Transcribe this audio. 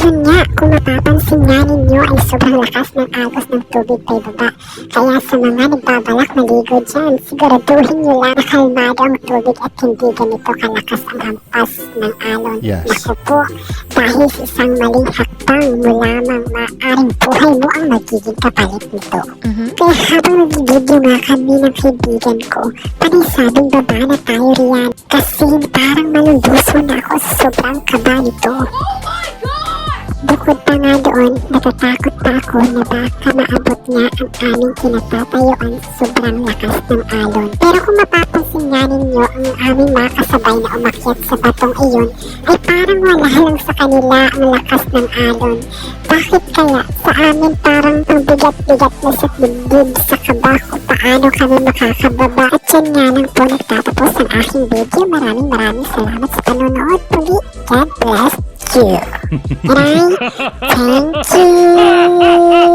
Ayun nga, kung mapapansin nga ninyo ay sobrang lakas ng agos ng tubig pa ibaba. Kaya sa mga nagbabalak maligo dyan, siguraduhin nyo lang na kalmado ang tubig at hindi ganito kalakas ang hampas ng alon. Yes. Naku po, dahil sa isang maling hakbang mo lamang maaaring buhay mo ang magiging kapalit nito. Kaya habang nagbibideo nga kami ng kaibigan ko, panisabing baba na tayo riyan kasi parang maluluso na ako sa sobrang kaba nito. Bukod pa nga doon, natatakot pa ako na baka maabot nga ang aming kinatatayuan sa sobrang lakas ng alon. Pero kung mapapansin nga ninyo ang aming mga kasabay na umakyat sa batong iyon, ay parang wala lang sa kanila ang lakas ng alon. Bakit kaya sa amin parang ang bigat-bigat na sa dibdib sa kaba kung paano kami makakababa? At yan nga lang po nagtatapos ang aking video. Maraming salamat sa panonood. Puli, God bless you. And I thank you.